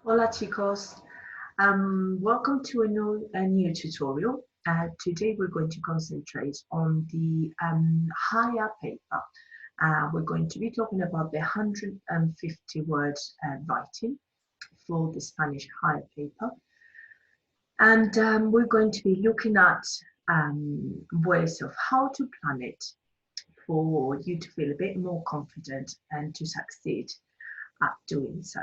Hola chicos, welcome to a new tutorial. Today we're going to concentrate on the higher paper. We're going to be talking about the 150 words writing for the Spanish higher paper. And we're going to be looking at ways of how to plan it for you to feel a bit more confident and to succeed at doing so.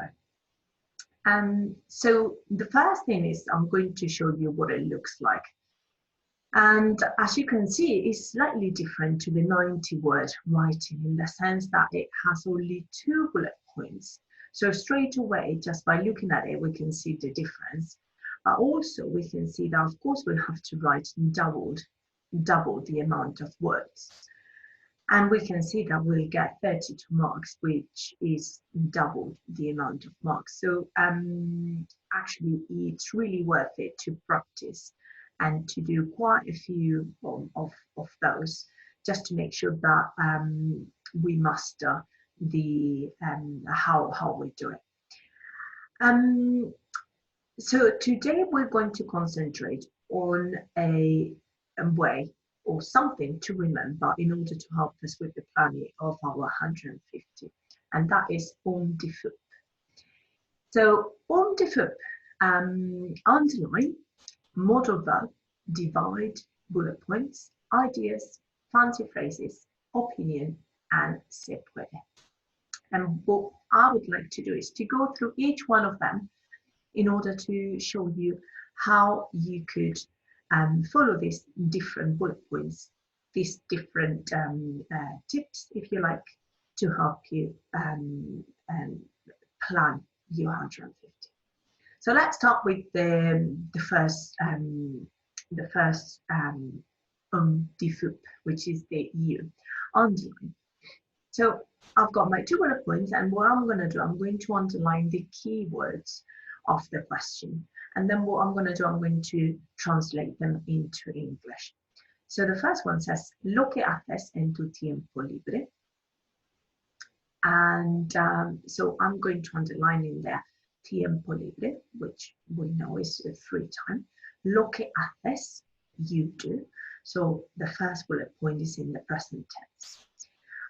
So the first thing is I'm going to show you what it looks like. And as you can see, it's slightly different to the 90-word writing in the sense that it has only 2 bullet points. So straight away, just by looking at it, we can see the difference. But also we can see that, of course, we have to write double the amount of words. And we can see that we'll get 32 marks, which is double the amount of marks. So actually, it's really worth it to practice and to do quite a few of those, just to make sure that we master the how we do it. So today we're going to concentrate on a way or something to remember in order to help us with the planning of our 150, and that is UMDIFOOP. So UMDIFOOP, underline, modal verb, divide, bullet points, ideas, fancy phrases, opinion, and se puede. And what I would like to do is to go through each one of them in order to show you how you could follow these different bullet points, these different tips, if you like, to help you plan your 150. So let's start with the first UMDIFOOP, which is the U, underline. So I've got my 2 bullet points, and what I'm going to do, I'm going to underline the keywords of the question. And then what I'm going to do, I'm going to translate them into English. So the first one says, lo que haces en tu tiempo libre. And so I'm going to underline in there tiempo libre, which we know is free time. Lo que haces, you do. So the first bullet point is in the present tense.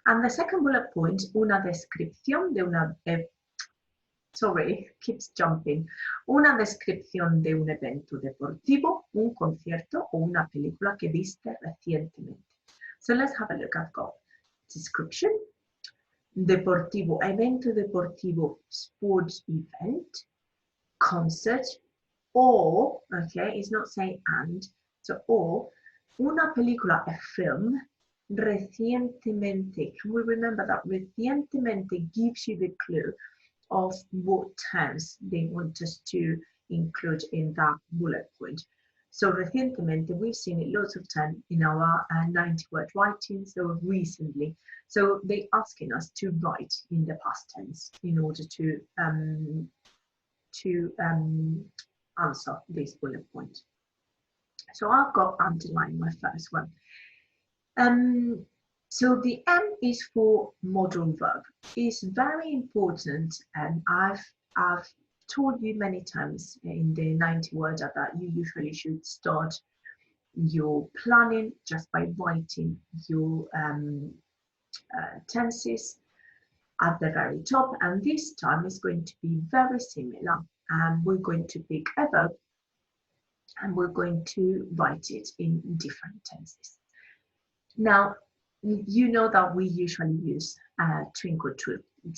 And the second bullet point, una descripción de una sorry, keeps jumping. Una descripción de un evento deportivo, un concierto o una película que viste recientemente. So let's have a look. I've got description, deportivo, evento deportivo, sports event, concert, or, okay, it's not saying and, so or, una película, a film, recientemente. Can we remember that recientemente gives you the clue of what terms they want us to include in that bullet point. So recientemente, we've seen it lots of times in our 90-word writing, so recently. So they're asking us to write in the past tense in order to answer this bullet point. So I've got underlined my first one. So the M is for modal verb. It's very important, and I've told you many times in the 90 words that you usually should start your planning just by writing your tenses at the very top, and this time is going to be very similar. We're going to pick a verb and we're going to write it in different tenses. Now, you know that we usually use twinkle,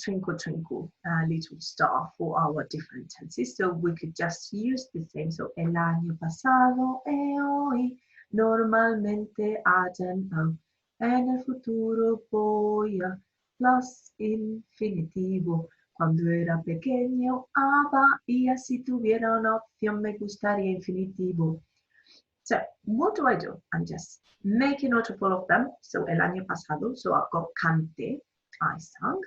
twinkle, little star for our different tenses. So we could just use the same. So, el año pasado y hoy, normalmente hayan no. En el futuro voy a, plus infinitivo. Cuando era pequeño, había, si tuviera una opción, me gustaría infinitivo. So what do? I'm just making note of all of them. So el año pasado, so I've got canté, I sang.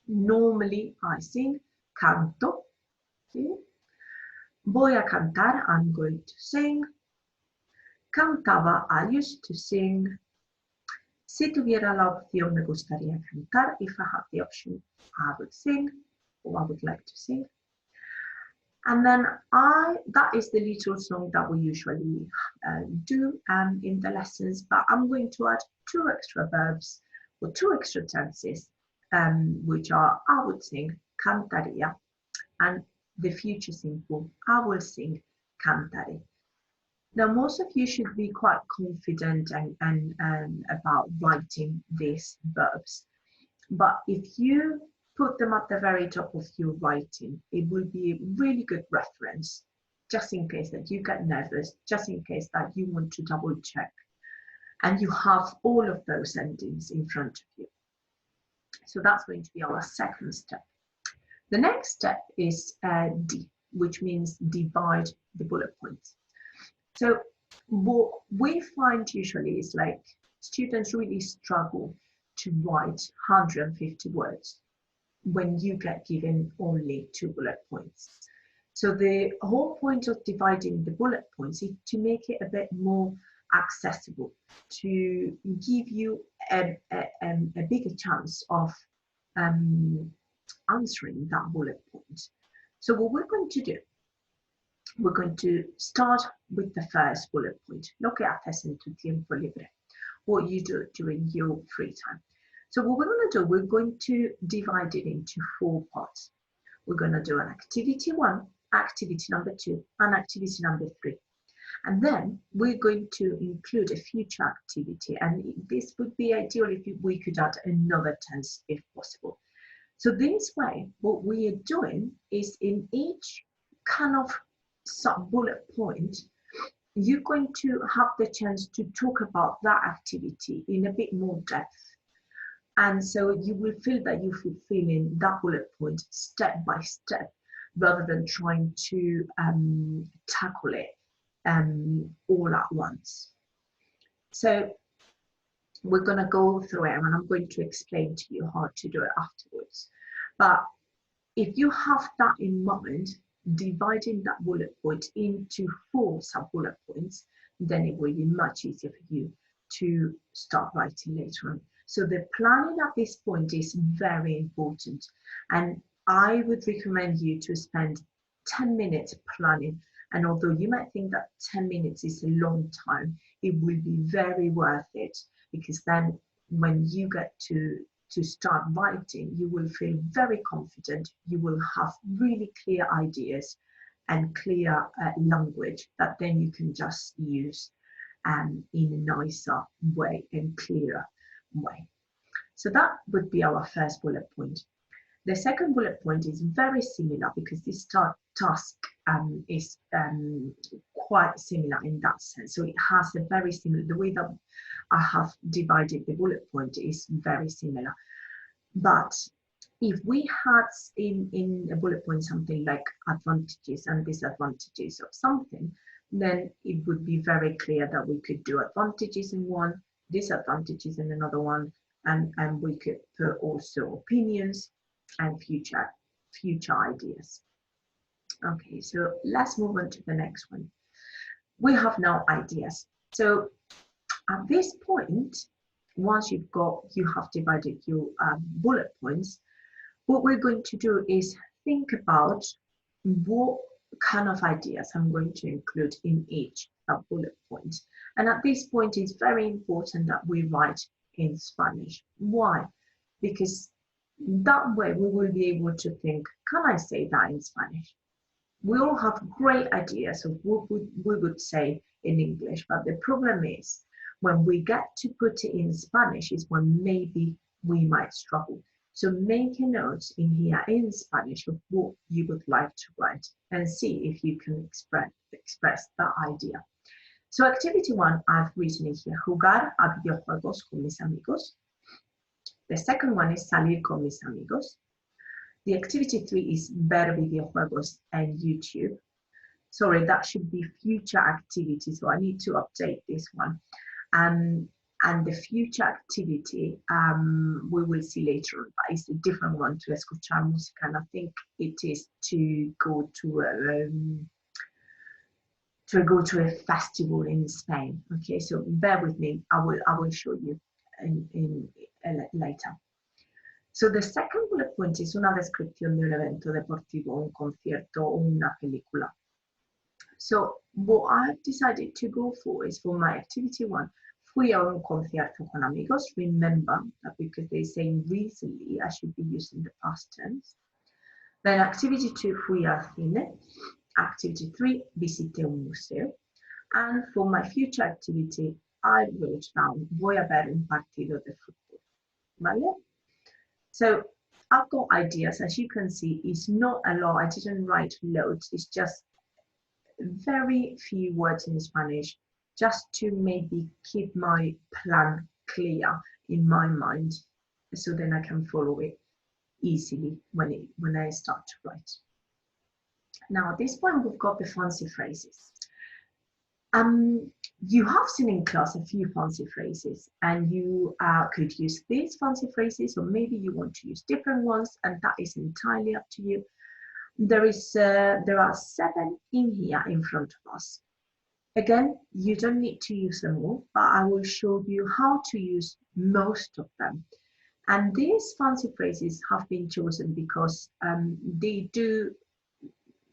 Normally I sing, canto. See? Voy a cantar, I'm going to sing. Cantaba, I used to sing. Si tuviera la opción, me gustaría cantar. If I had the option, I would sing, or I would like to sing. And then that is the little song that we usually do in the lessons, but I'm going to add 2 extra verbs or 2 extra tenses, which are I would sing, cantaría, and the future simple, I will sing, cantaré. Now, most of you should be quite confident and about writing these verbs, but if you put them at the very top of your writing, it will be a really good reference, just in case that you get nervous, just in case that you want to double check, and you have all of those endings in front of you. So that's going to be our second step. The next step is D, which means divide the bullet points. So what we find usually is like students really struggle to write 150 words when you get given only 2 bullet points. So the whole point of dividing the bullet points is to make it a bit more accessible, to give you a bigger chance of answering that bullet point. So what we're going to do, we're going to start with the first bullet point. Lo que haces en tu tiempo libre, what you do during your free time. So what we're going to do, we're going to divide it into 4 parts. We're going to do an activity 1, activity number 2, and activity number 3. And then we're going to include a future activity. And this would be ideal if we could add another tense if possible. So this way, what we are doing is in each kind of sub-bullet point, you're going to have the chance to talk about that activity in a bit more depth. And so you will feel that you're fulfilling that bullet point step by step, rather than trying to tackle it all at once. So we're going to go through it, and I'm going to explain to you how to do it afterwards. But if you have that in mind, dividing that bullet point into 4 sub-bullet points, then it will be much easier for you to start writing later on. So the planning at this point is very important, and I would recommend you to spend 10 minutes planning. And although you might think that 10 minutes is a long time, it will be very worth it, because then when you get to start writing, you will feel very confident. You will have really clear ideas and clear language that then you can just use in a nicer way and clearer way. So that would be our first bullet point. The second bullet point is very similar, because this task is quite similar in that sense. So it has a very similar, the way that I have divided the bullet point is very similar. But if we had in a bullet point something like advantages and disadvantages of something, then it would be very clear that we could do advantages in one, disadvantages in another one, and we could put also opinions and future ideas. Okay, so let's move on to the next one. We have now ideas. So at this point, once you have divided your bullet points, what we're going to do is think about what kind of ideas I'm going to include in each bullet point. And at this point, it's very important that we write in Spanish. Why? Because that way we will be able to think, can I say that in Spanish? We all have great ideas of what we would say in English, but the problem is when we get to put it in Spanish is when maybe we might struggle. So make a note in here in Spanish of what you would like to write and see if you can express that idea. So activity 1, I've written in here, jugar a videojuegos con mis amigos. The second one is salir con mis amigos. The activity 3 is ver videojuegos and YouTube. Sorry, that should be future activity, so I need to update this one. And the future activity we will see later on, but it's a different one, to escuchar música, and I think it is to go to a festival in Spain. Okay, so bear with me. I will show you in later. So the second bullet point is una descripción de un evento deportivo, un concierto o una película. So what I've decided to go for is for my activity 1, fui a un concierto con amigos. Remember that because they're saying recently, I should be using the past tense. Then activity 2, fui al cine. Activity 3, visité un museo. And for my future activity, I wrote down, voy a ver un partido de fútbol. ¿Vale? So I've got ideas. As you can see, it's not a lot. I didn't write loads. It's just very few words in Spanish, just to maybe keep my plan clear in my mind, so then I can follow it easily when I start to write. Now at this point we've got the fancy phrases. You have seen in class a few fancy phrases, and you could use these fancy phrases, or maybe you want to use different ones, and that is entirely up to you. There are 7 in here in front of us. Again, you don't need to use them all, but I will show you how to use most of them. And these fancy phrases have been chosen because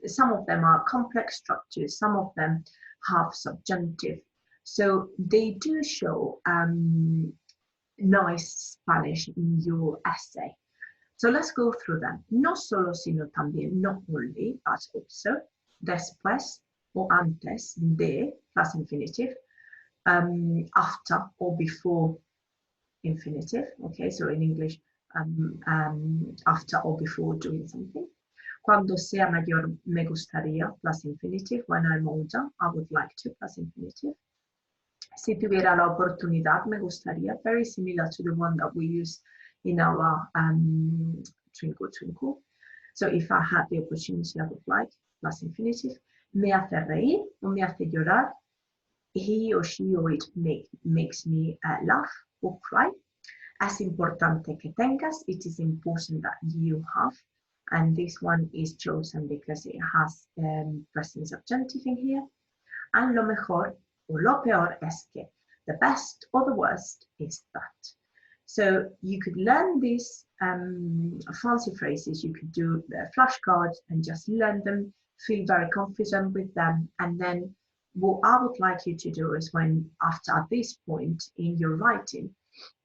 some of them are complex structures, some of them have subjunctive. So they do show nice Spanish in your essay. So let's go through them. No solo, sino también, not only, but also. Después o antes de, plus infinitive. After or before infinitive. Okay, so in English, after or before doing something. Cuando sea mayor, me gustaría, plus infinitive. When I'm older, I would like to, plus infinitive. Si tuviera la oportunidad, me gustaría. Very similar to the one that we use in our twinkle twinkle. So if I had the opportunity, I would like, plus infinitive. Me hace reír o me hace llorar. He or she or it makes me laugh or cry. Es importante que tengas. It is important that you have. And this one is chosen because it has present subjunctive in here. And lo mejor or lo peor es que. The best or the worst is that. So you could learn these fancy phrases. You could do the flashcards and just learn them, feel very confident with them. And then what I would like you to do is when, after at this point in your writing,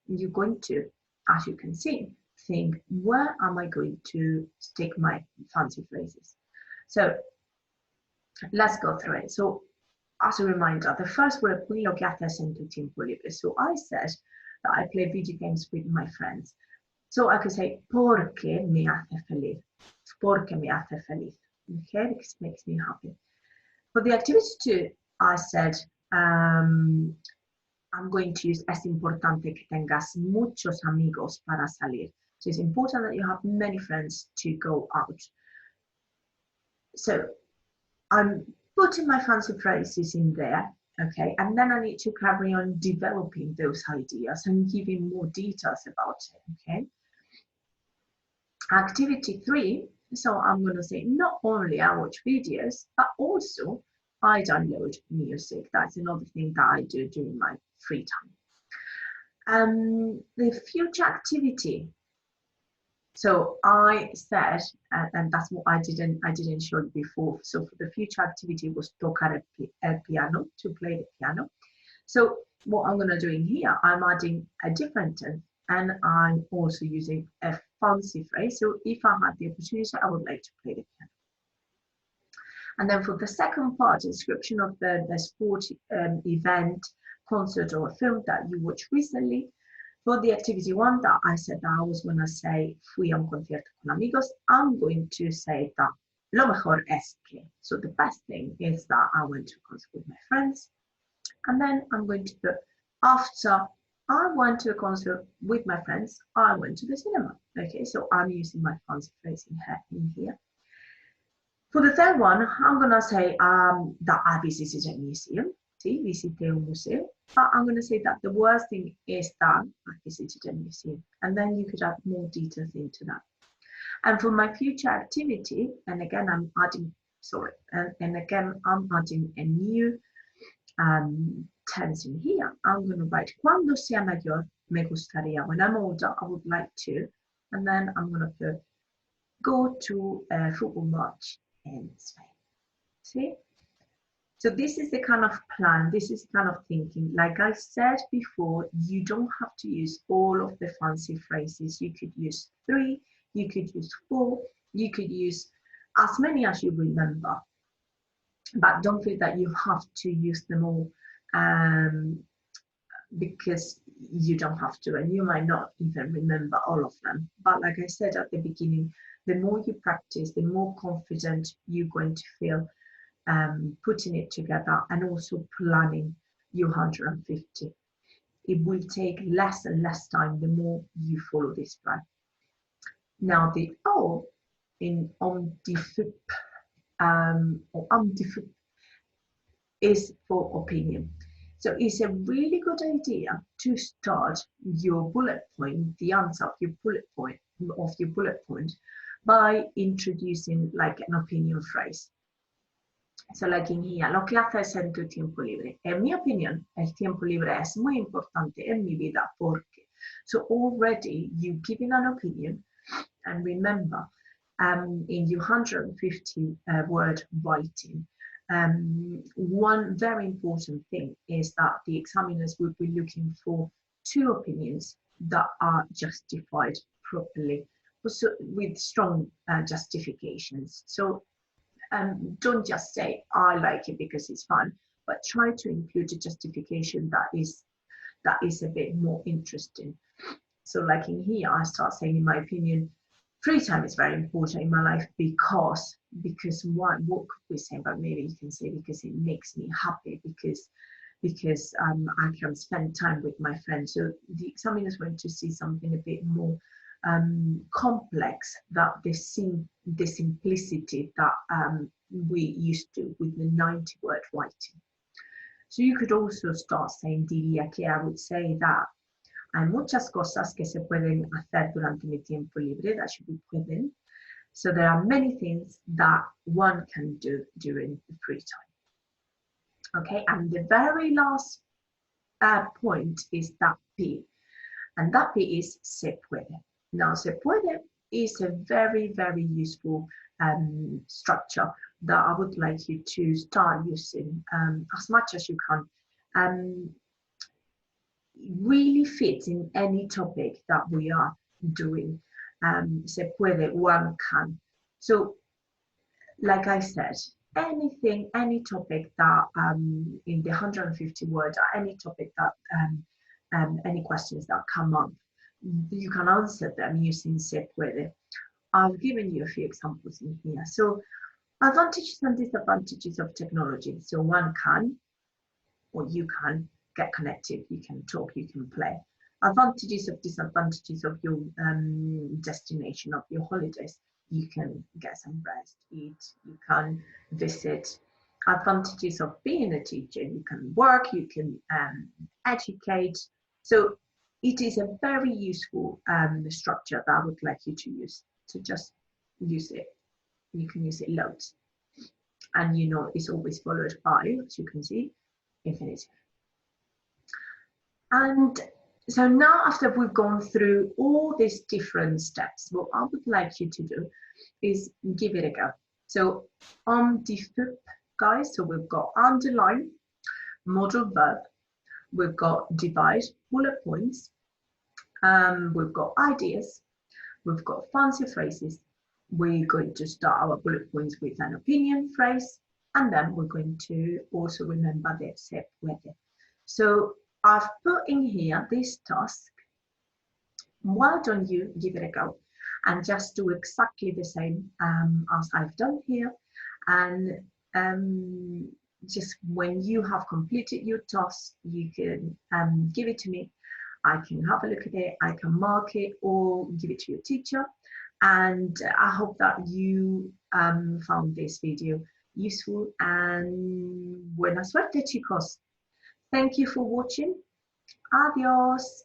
you're going to, as you can see, think, where am I going to stick my fancy phrases? So let's go through it. So as a reminder, the first word, lo que haces en tu tiempo libre. So I said that I play video games with my friends. So I could say, porque me hace feliz. Porque me hace feliz. Okay, because it makes me happy. For the activity 2, I said, I'm going to use es importante que tengas muchos amigos para salir. So it's important that you have many friends to go out. So I'm putting my fancy phrases in there, okay, and then I need to carry on developing those ideas and giving more details about it, okay. Activity 3, so I'm going to say not only I watch videos, but also I download music. That's another thing that I do during my free time. The future activity. So I said, and that's what I didn't show you before. So for the future activity was tocar el piano, to play the piano. So what I'm going to do in here, I'm adding a different tense, and I'm also using a fancy phrase. So if I had the opportunity, I would like to play the piano. And then for the second part, description of the sport event, concert, or film that you watched recently. For the activity 1 that I said that I was going to say, fui a un concierto con amigos, I'm going to say that lo mejor es que. So the best thing is that I went to a concert with my friends. And then I'm going to put, after I went to a concert with my friends, I went to the cinema. Okay, so I'm using my fancy phrase in here. For the third one, I'm going to say that I visited a museum. Sí, visité un museo. But I'm going to say that the worst thing is that I visited a museum. And then you could add more details into that. And for my future activity, and again, I'm adding a new tense in here. I'm going to write, cuando sea mayor, me gustaría. When I'm older, I would like to. And then I'm going to put go to a football match in Spain. See? So this is the kind of plan, this is kind of thinking. Like I said before, you don't have to use all of the fancy phrases. You could use 3, you could use 4, you could use as many as you remember. But don't feel that you have to use them all because you don't have to, and you might not even remember all of them. But like I said at the beginning, the more you practice, the more confident you're going to feel putting it together and also planning your 150. It will take less and less time the more you follow this plan. Now the O in UMDIFOOP or UMDIFOOP is for opinion. So it's a really good idea to start your bullet point, the answer of your bullet point, by introducing like an opinion phrase. So like in here, lo que haces en tu tiempo libre. En mi opinión, el tiempo libre es muy importante en mi vida porque. So already you're giving an opinion, and remember, in your 150 word writing, one very important thing is that the examiners will be looking for 2 opinions that are justified properly, also with strong justifications. So don't just say, I like it because it's fun, but try to include a justification that is a bit more interesting. So like in here, I start saying, in my opinion, free time is very important in my life because what could we say? But maybe you can say because it makes me happy, because I can spend time with my friends. So the examiners want to see something a bit more complex, that the simplicity that we used to with the 90 word writing. So you could also start saying, diría que, I would say that hay muchas cosas que se pueden hacer durante mi tiempo libre, that should be pueden. So there are many things that one can do during the free time. Okay, and the very last point is that P, and that P is se puede. Now, se puede is a very, very useful structure that I would like you to start using as much as you can. Really fits in any topic that we are doing. Se puede, one can. So, like I said, anything, any topic that in the 150 words, or any topic that, any questions that come up, you can answer them using se puede. I've given you a few examples in here. So, advantages and disadvantages of technology. So one can, or you can, get connected, you can talk, you can play. Advantages of disadvantages of your destination, of your holidays. You can get some rest, eat, you can visit. Advantages of being a teacher, you can work, you can educate. So it is a very useful structure that I would like you to use. So just use it. You can use it loads. And you know it's always followed by, as you can see, infinitive. And so now, after we've gone through all these different steps, what I would like you to do is give it a go. So UMDIFOOP, guys, so we've got underline, modal verb, we've got divide, bullet points, we've got ideas, we've got fancy phrases. We're going to start our bullet points with an opinion phrase, and then we're going to also remember the se puede. So I've put in here this task. Why don't you give it a go and just do exactly the same as I've done here, and just when you have completed your task, you can give it to me. I can have a look at it, I can mark it or give it to your teacher. And I hope that you found this video useful, and buena suerte, chicos. Thank you for watching. Adios.